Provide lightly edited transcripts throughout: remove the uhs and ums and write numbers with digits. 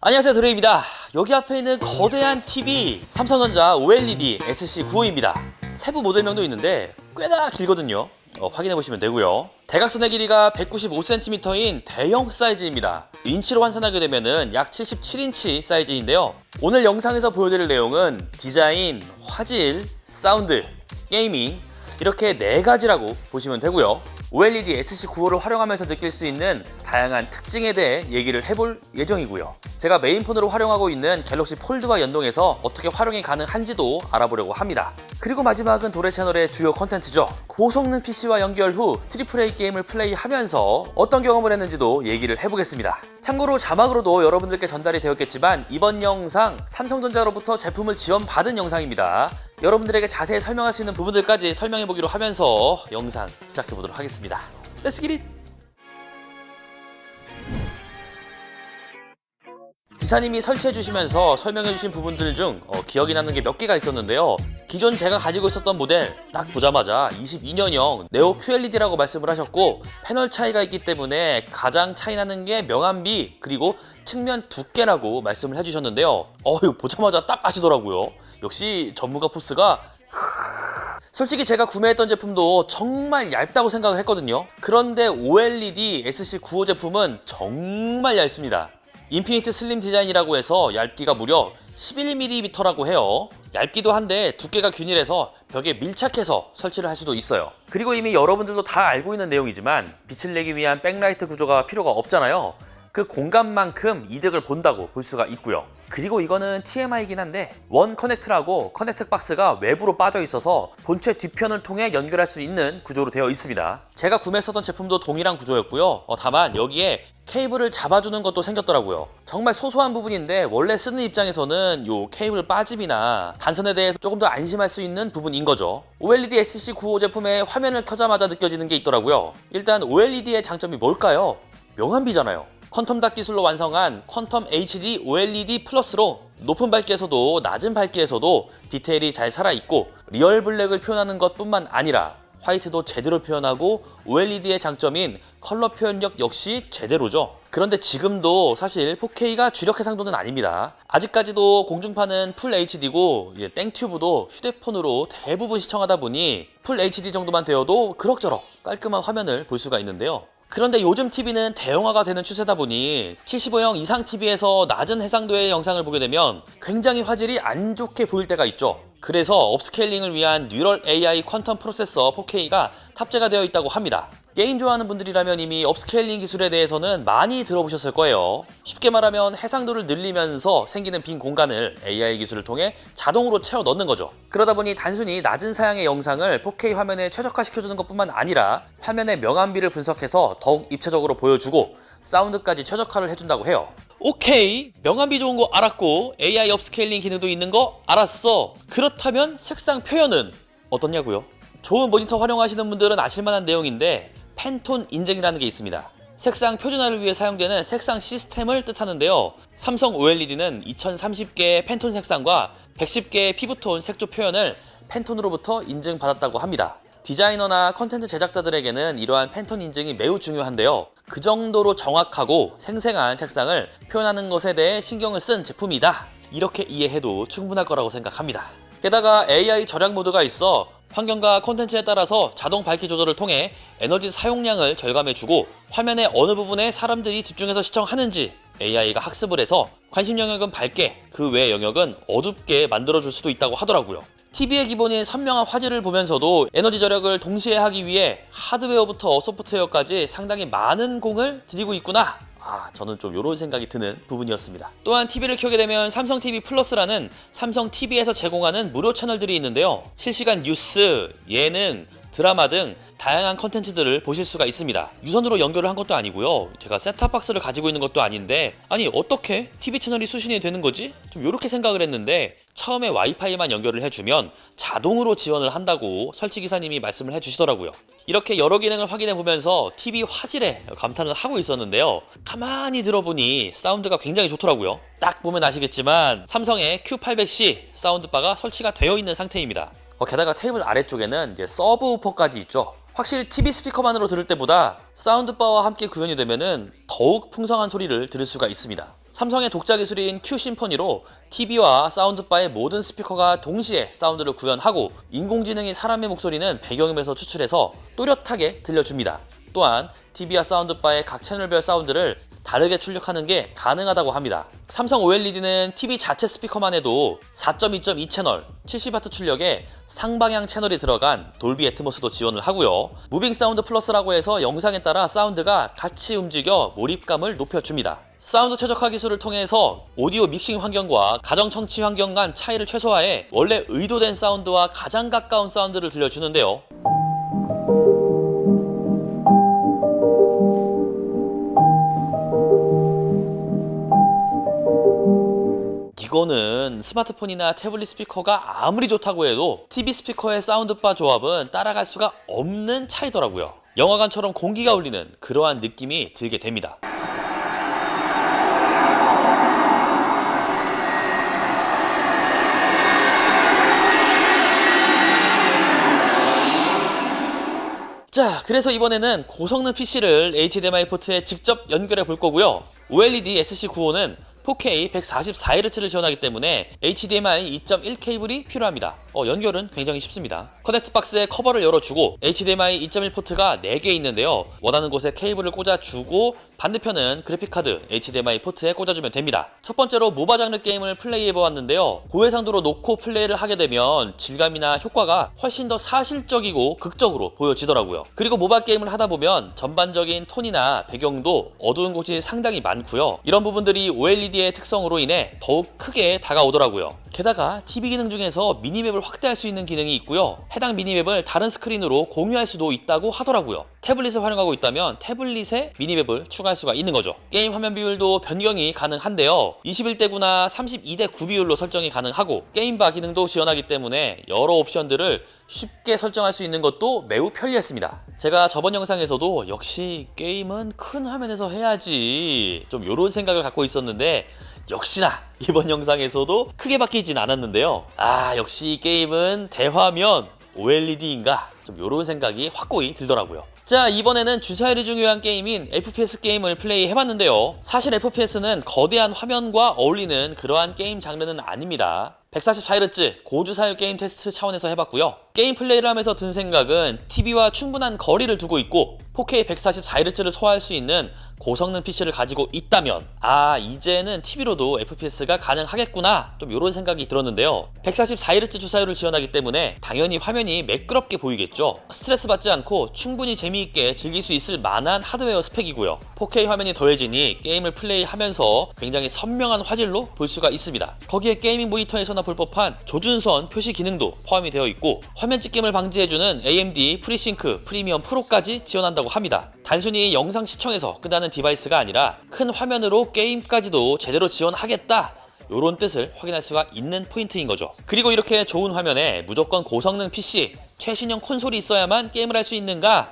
안녕하세요, 드레이입니다. 여기 앞에 있는 거대한 TV 삼성전자 OLED SC95입니다. 세부 모델명도 있는데 꽤나 길거든요. 확인해 보시면 되고요. 대각선의 길이가 195cm인 대형 사이즈입니다. 인치로 환산하게 되면 약 77인치 사이즈인데요. 오늘 영상에서 보여드릴 내용은 디자인, 화질, 사운드, 게이밍 이렇게 4가지라고 보시면 되고요. OLED SC95를 활용하면서 느낄 수 있는 다양한 특징에 대해 얘기를 해볼 예정이고요. 제가 메인폰으로 활용하고 있는 갤럭시 폴드와 연동해서 어떻게 활용이 가능한지도 알아보려고 합니다. 그리고 마지막은 도래 채널의 주요 컨텐츠죠. 고성능 PC와 연결 후 AAA 게임을 플레이하면서 어떤 경험을 했는지도 얘기를 해보겠습니다. 참고로 자막으로도 여러분들께 전달이 되었겠지만 이번 영상 삼성전자로부터 제품을 지원받은 영상입니다. 여러분들에게 자세히 설명할 수 있는 부분들까지 설명해보기로 하면서 영상 시작해보도록 하겠습니다. Let's get it! 기사님이 설치해주시면서 설명해주신 부분들 중 기억이 나는 게 몇 개가 있었는데요. 기존 제가 가지고 있었던 모델 딱 보자마자 22년형 네오 QLED라고 말씀을 하셨고, 패널 차이가 있기 때문에 가장 차이 나는 게 명암비 그리고 측면 두께라고 말씀을 해주셨는데요. 이거 보자마자 딱 아시더라고요. 역시 전문가 포스가. 솔직히 제가 구매했던 제품도 정말 얇다고 생각을 했거든요. 그런데 OLED SC95 제품은 정말 얇습니다. 인피니트 슬림 디자인이라고 해서 얇기가 무려 11mm라고 해요. 얇기도 한데 두께가 균일해서 벽에 밀착해서 설치를 할 수도 있어요. 그리고 이미 여러분들도 다 알고 있는 내용이지만 빛을 내기 위한 백라이트 구조가 필요가 없잖아요. 그 공간만큼 이득을 본다고 볼 수가 있고요. 그리고 이거는 TMI이긴 한데 원 커넥트라고 커넥트 박스가 외부로 빠져 있어서 본체 뒤편을 통해 연결할 수 있는 구조로 되어 있습니다. 제가 구매했었던 제품도 동일한 구조였고요. 다만 여기에 케이블을 잡아주는 것도 생겼더라고요. 정말 소소한 부분인데 원래 쓰는 입장에서는 요 케이블 빠짐이나 단선에 대해서 조금 더 안심할 수 있는 부분인 거죠. OLED SC95 제품의 화면을 켜자마자 느껴지는 게 있더라고요. 일단 OLED의 장점이 뭘까요? 명암비잖아요. 퀀텀 닷 기술로 완성한 퀀텀 HD OLED 플러스로 높은 밝기에서도 낮은 밝기에서도 디테일이 잘 살아있고 리얼 블랙을 표현하는 것뿐만 아니라 화이트도 제대로 표현하고 OLED의 장점인 컬러 표현력 역시 제대로죠. 그런데 지금도 사실 4K가 주력 해상도는 아닙니다. 아직까지도 공중파는 풀 HD고 이제 땡튜브도 휴대폰으로 대부분 시청하다 보니 풀 HD 정도만 되어도 그럭저럭 깔끔한 화면을 볼 수가 있는데요. 그런데 요즘 TV는 대형화가 되는 추세다 보니 75형 이상 TV에서 낮은 해상도의 영상을 보게 되면 굉장히 화질이 안 좋게 보일 때가 있죠. 그래서 업스케일링을 위한 뉴럴 AI 퀀텀 프로세서 4K가 탑재가 되어 있다고 합니다. 게임 좋아하는 분들이라면 이미 업스케일링 기술에 대해서는 많이 들어보셨을 거예요. 쉽게 말하면 해상도를 늘리면서 생기는 빈 공간을 AI 기술을 통해 자동으로 채워 넣는 거죠. 그러다 보니 단순히 낮은 사양의 영상을 4K 화면에 최적화시켜주는 것뿐만 아니라 화면의 명암비를 분석해서 더욱 입체적으로 보여주고 사운드까지 최적화를 해준다고 해요. 오케이, 명암비 좋은 거 알았고 AI 업스케일링 기능도 있는 거 알았어. 그렇다면 색상 표현은 어떻냐고요? 좋은 모니터 활용하시는 분들은 아실만한 내용인데 팬톤 인증이라는 게 있습니다. 색상 표준화를 위해 사용되는 색상 시스템을 뜻하는데요. 삼성 OLED는 2030개의 팬톤 색상과 110개의 피부톤 색조 표현을 팬톤으로부터 인증받았다고 합니다. 디자이너나 컨텐츠 제작자들에게는 이러한 팬톤 인증이 매우 중요한데요. 그 정도로 정확하고 생생한 색상을 표현하는 것에 대해 신경을 쓴 제품이다. 이렇게 이해해도 충분할 거라고 생각합니다. 게다가 AI 절약 모드가 있어 환경과 콘텐츠에 따라서 자동 밝기 조절을 통해 에너지 사용량을 절감해주고 화면의 어느 부분에 사람들이 집중해서 시청하는지 AI가 학습을 해서 관심 영역은 밝게, 그 외의 영역은 어둡게 만들어줄 수도 있다고 하더라고요. TV의 기본인 선명한 화질을 보면서도 에너지 절약을 동시에 하기 위해 하드웨어부터 소프트웨어까지 상당히 많은 공을 들이고 있구나. 저는 좀 이런 생각이 드는 부분이었습니다. 또한 TV를 켜게 되면 삼성 TV 플러스라는 삼성 TV에서 제공하는 무료 채널들이 있는데요. 실시간 뉴스, 예능, 드라마 등 다양한 컨텐츠들을 보실 수가 있습니다. 유선으로 연결을 한 것도 아니고요. 제가 셋탑박스를 가지고 있는 것도 아닌데 아니 어떻게 TV 채널이 수신이 되는 거지? 좀 이렇게 생각을 했는데 처음에 와이파이만 연결을 해주면 자동으로 지원을 한다고 설치기사님이 말씀을 해주시더라고요. 이렇게 여러 기능을 확인해 보면서 TV 화질에 감탄을 하고 있었는데요. 가만히 들어보니 사운드가 굉장히 좋더라고요. 딱 보면 아시겠지만 삼성의 Q800C 사운드바가 설치가 되어 있는 상태입니다. 게다가 테이블 아래쪽에는 이제 서브우퍼까지 있죠. 확실히 TV 스피커만으로 들을 때보다 사운드바와 함께 구현이 되면은 더욱 풍성한 소리를 들을 수가 있습니다. 삼성의 독자 기술인 Q 심포니로 TV와 사운드바의 모든 스피커가 동시에 사운드를 구현하고 인공지능이 사람의 목소리는 배경음에서 추출해서 또렷하게 들려줍니다. 또한 TV와 사운드바의 각 채널별 사운드를 다르게 출력하는 게 가능하다고 합니다. 삼성 OLED는 TV 자체 스피커만 해도 4.2.2 채널, 70W 출력에 상방향 채널이 들어간 돌비 애트모스도 지원을 하고요. 무빙 사운드 플러스라고 해서 영상에 따라 사운드가 같이 움직여 몰입감을 높여줍니다. 사운드 최적화 기술을 통해서 오디오 믹싱 환경과 가정 청취 환경 간 차이를 최소화해 원래 의도된 사운드와 가장 가까운 사운드를 들려주는데요. 이거는 스마트폰이나 태블릿 스피커가 아무리 좋다고 해도 TV 스피커의 사운드바 조합은 따라갈 수가 없는 차이더라고요. 영화관처럼 공기가 울리는 그러한 느낌이 들게 됩니다. 자, 그래서 이번에는 고성능 PC를 HDMI 포트에 직접 연결해 볼 거고요. OLED SC95는 4K 144Hz를 지원하기 때문에 HDMI 2.1 케이블이 필요합니다. 연결은 굉장히 쉽습니다. 커넥트 박스의 커버를 열어주고 HDMI 2.1 포트가 4개 있는데요. 원하는 곳에 케이블을 꽂아주고 반대편은 그래픽카드 HDMI 포트에 꽂아주면 됩니다. 첫 번째로 모바 장르 게임을 플레이해보았는데요. 고해상도로 놓고 플레이를 하게 되면 질감이나 효과가 훨씬 더 사실적이고 극적으로 보여지더라고요. 그리고 모바 게임을 하다 보면 전반적인 톤이나 배경도 어두운 곳이 상당히 많고요. 이런 부분들이 OLED의 특성으로 인해 더욱 크게 다가오더라고요. 게다가 TV 기능 중에서 미니맵을 확대할 수 있는 기능이 있고요. 해당 미니맵을 다른 스크린으로 공유할 수도 있다고 하더라고요. 태블릿을 활용하고 있다면 태블릿에 미니맵을 추가할 수가 있는 거죠. 게임 화면 비율도 변경이 가능한데요. 21:9나 32:9 비율로 설정이 가능하고 게임바 기능도 지원하기 때문에 여러 옵션들을 쉽게 설정할 수 있는 것도 매우 편리했습니다. 제가 저번 영상에서도 역시 게임은 큰 화면에서 해야지 좀 이런 생각을 갖고 있었는데 역시나 이번 영상에서도 크게 바뀌진 않았는데요. 역시 게임은 대화면 OLED인가 좀 이런 생각이 확고히 들더라고요. 자, 이번에는 주사위를 중요한 게임인 FPS 게임을 플레이 해봤는데요. 사실 FPS는 거대한 화면과 어울리는 그러한 게임 장르는 아닙니다. 144Hz 고주사율 게임 테스트 차원에서 해봤고요. 게임 플레이를 하면서 든 생각은 TV와 충분한 거리를 두고 있고 4K 144Hz를 소화할 수 있는 고성능 PC를 가지고 있다면 이제는 TV로도 FPS가 가능하겠구나 좀 이런 생각이 들었는데요. 144Hz 주사율을 지원하기 때문에 당연히 화면이 매끄럽게 보이겠죠. 스트레스 받지 않고 충분히 재미있게 즐길 수 있을 만한 하드웨어 스펙이고요. 4K 화면이 더해지니 게임을 플레이하면서 굉장히 선명한 화질로 볼 수가 있습니다. 거기에 게이밍 모니터에서나 볼 법한 조준선 표시 기능도 포함이 되어 있고 화면 찍힘을 방지해주는 AMD FreeSync 프리미엄 프로까지 지원한다고 합니다. 단순히 영상 시청에서 끝나는 디바이스가 아니라 큰 화면으로 게임까지도 제대로 지원하겠다 이런 뜻을 확인할 수가 있는 포인트인 거죠. 그리고 이렇게 좋은 화면에 무조건 고성능 PC, 최신형 콘솔이 있어야만 게임을 할 수 있는가?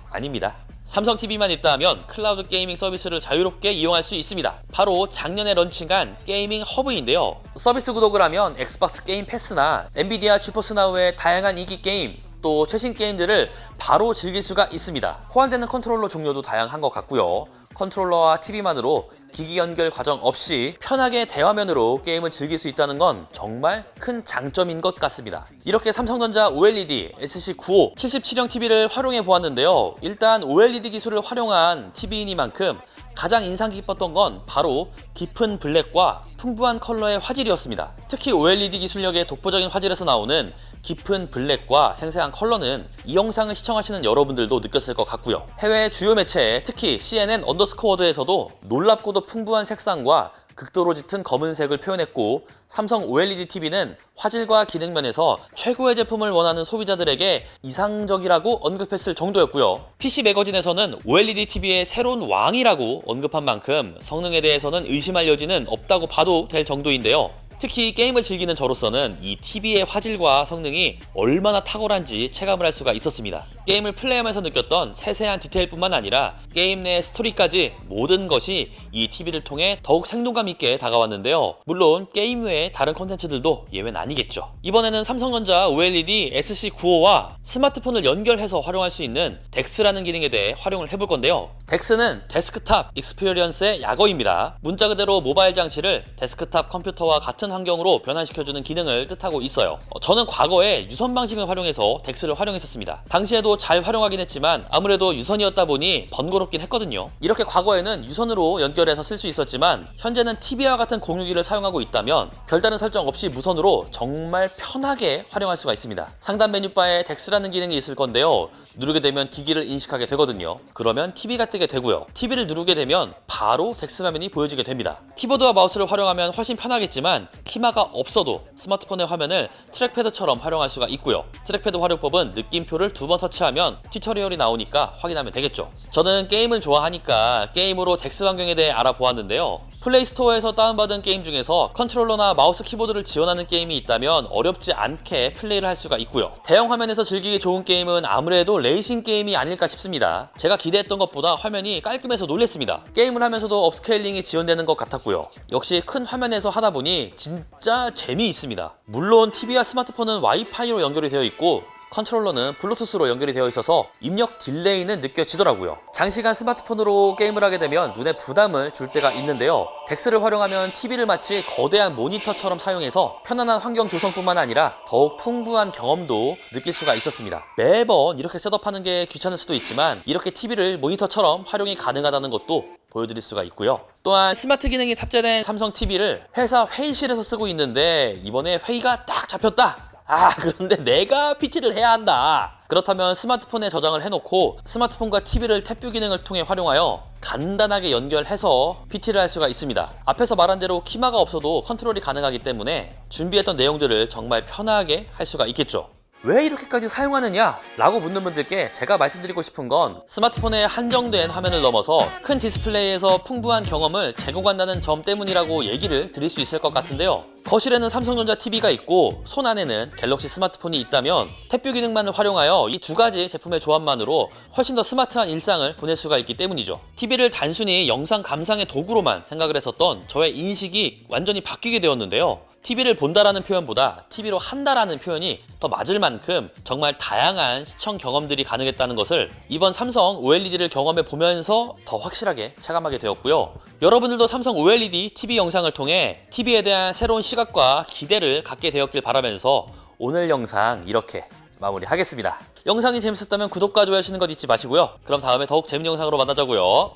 아닙니다. 삼성 TV만 있다면 클라우드 게이밍 서비스를 자유롭게 이용할 수 있습니다. 바로 작년에 런칭한 게이밍 허브인데요. 서비스 구독을 하면 엑스박스 게임 패스나 엔비디아 주포스 나우의 다양한 인기 게임 또 최신 게임들을 바로 즐길 수가 있습니다. 호환되는 컨트롤러 종류도 다양한 것 같고요. 컨트롤러와 TV만으로 기기 연결 과정 없이 편하게 대화면으로 게임을 즐길 수 있다는 건 정말 큰 장점인 것 같습니다. 이렇게 삼성전자 OLED SC95 77형 TV를 활용해 보았는데요. 일단 OLED 기술을 활용한 TV이니만큼 가장 인상 깊었던 건 바로 깊은 블랙과 풍부한 컬러의 화질이었습니다. 특히 OLED 기술력의 독보적인 화질에서 나오는 깊은 블랙과 생생한 컬러는 이 영상을 시청하시는 여러분들도 느꼈을 것 같고요. 해외 주요 매체, 특히 CNN 언더스코어드에서도 놀랍고도 풍부한 색상과 극도로 짙은 검은색을 표현했고 삼성 OLED TV는 화질과 기능 면에서 최고의 제품을 원하는 소비자들에게 이상적이라고 언급했을 정도였고요. PC 매거진에서는 OLED TV의 새로운 왕이라고 언급한 만큼 성능에 대해서는 의심할 여지는 없다고 봐도 될 정도인데요. 특히 게임을 즐기는 저로서는 이 TV의 화질과 성능이 얼마나 탁월한지 체감을 할 수가 있었습니다. 게임을 플레이하면서 느꼈던 세세한 디테일뿐만 아니라 게임 내 스토리까지 모든 것이 이 TV를 통해 더욱 생동감 있게 다가왔는데요. 물론 게임 외의 다른 콘텐츠들도 예외는 아니겠죠. 이번에는 삼성전자 OLED SC95와 스마트폰을 연결해서 활용할 수 있는 덱스라는 기능에 대해 활용을 해볼 건데요. 덱스는 데스크탑 익스피리언스의 약어입니다. 문자 그대로 모바일 장치를 데스크탑 컴퓨터와 같은 환경으로 변환시켜주는 기능을 뜻하고 있어요. 저는 과거에 유선 방식을 활용해서 덱스를 활용했었습니다. 당시에도 잘 활용하긴 했지만 아무래도 유선이었다 보니 번거롭긴 했거든요. 이렇게 과거에는 유선으로 연결해서 쓸 수 있었지만 현재는 TV와 같은 공유기를 사용하고 있다면 별다른 설정 없이 무선으로 정말 편하게 활용할 수가 있습니다. 상단 메뉴바에 덱스라는 기능이 있을 건데요. 누르게 되면 기기를 인식하게 되거든요. 그러면 TV가 뜨게 되고요. TV를 누르게 되면 바로 덱스 화면이 보여지게 됩니다. 키보드와 마우스를 활용하면 훨씬 편하겠지만 키마가 없어도 스마트폰의 화면을 트랙패드처럼 활용할 수가 있고요. 트랙패드 활용법은 느낌표를 2번 터치하면 튜토리얼이 나오니까 확인하면 되겠죠. 저는 게임을 좋아하니까 게임으로 덱스 환경에 대해 알아보았는데요. 플레이스토어에서 다운받은 게임 중에서 컨트롤러나 마우스 키보드를 지원하는 게임이 있다면 어렵지 않게 플레이를 할 수가 있고요. 대형 화면에서 즐기기 좋은 게임은 아무래도 레이싱 게임이 아닐까 싶습니다. 제가 기대했던 것보다 화면이 깔끔해서 놀랬습니다. 게임을 하면서도 업스케일링이 지원되는 것 같았고요. 역시 큰 화면에서 하다 보니 진짜 재미있습니다. 물론 TV와 스마트폰은 와이파이로 연결이 되어 있고 컨트롤러는 블루투스로 연결이 되어 있어서 입력 딜레이는 느껴지더라고요. 장시간 스마트폰으로 게임을 하게 되면 눈에 부담을 줄 때가 있는데요. 덱스를 활용하면 TV를 마치 거대한 모니터처럼 사용해서 편안한 환경 조성뿐만 아니라 더욱 풍부한 경험도 느낄 수가 있었습니다. 매번 이렇게 셋업하는 게 귀찮을 수도 있지만 이렇게 TV를 모니터처럼 활용이 가능하다는 것도 보여드릴 수가 있고요. 또한 스마트 기능이 탑재된 삼성 TV를 회사 회의실에서 쓰고 있는데 이번에 회의가 딱 잡혔다. 그런데 내가 PT를 해야 한다. 그렇다면 스마트폰에 저장을 해놓고 스마트폰과 TV를 탭뷰 기능을 통해 활용하여 간단하게 연결해서 PT를 할 수가 있습니다. 앞에서 말한 대로 키마가 없어도 컨트롤이 가능하기 때문에 준비했던 내용들을 정말 편하게 할 수가 있겠죠. 왜 이렇게까지 사용하느냐? 라고 묻는 분들께 제가 말씀드리고 싶은 건 스마트폰의 한정된 화면을 넘어서 큰 디스플레이에서 풍부한 경험을 제공한다는 점 때문이라고 얘기를 드릴 수 있을 것 같은데요. 거실에는 삼성전자 TV가 있고 손 안에는 갤럭시 스마트폰이 있다면 탭뷰 기능만을 활용하여 이 두 가지 제품의 조합만으로 훨씬 더 스마트한 일상을 보낼 수가 있기 때문이죠. TV를 단순히 영상 감상의 도구로만 생각을 했었던 저의 인식이 완전히 바뀌게 되었는데요. TV를 본다라는 표현보다 TV로 한다라는 표현이 더 맞을 만큼 정말 다양한 시청 경험들이 가능했다는 것을 이번 삼성 OLED를 경험해 보면서 더 확실하게 체감하게 되었고요. 여러분들도 삼성 OLED TV 영상을 통해 TV에 대한 새로운 시각과 기대를 갖게 되었길 바라면서 오늘 영상 이렇게 마무리하겠습니다. 영상이 재밌었다면 구독과 좋아요 하시는 것 잊지 마시고요. 그럼 다음에 더욱 재밌는 영상으로 만나자고요.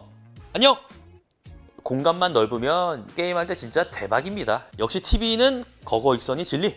안녕! 공간만 넓으면 게임할 때 진짜 대박입니다. 역시 TV는 거거 익선이 진리!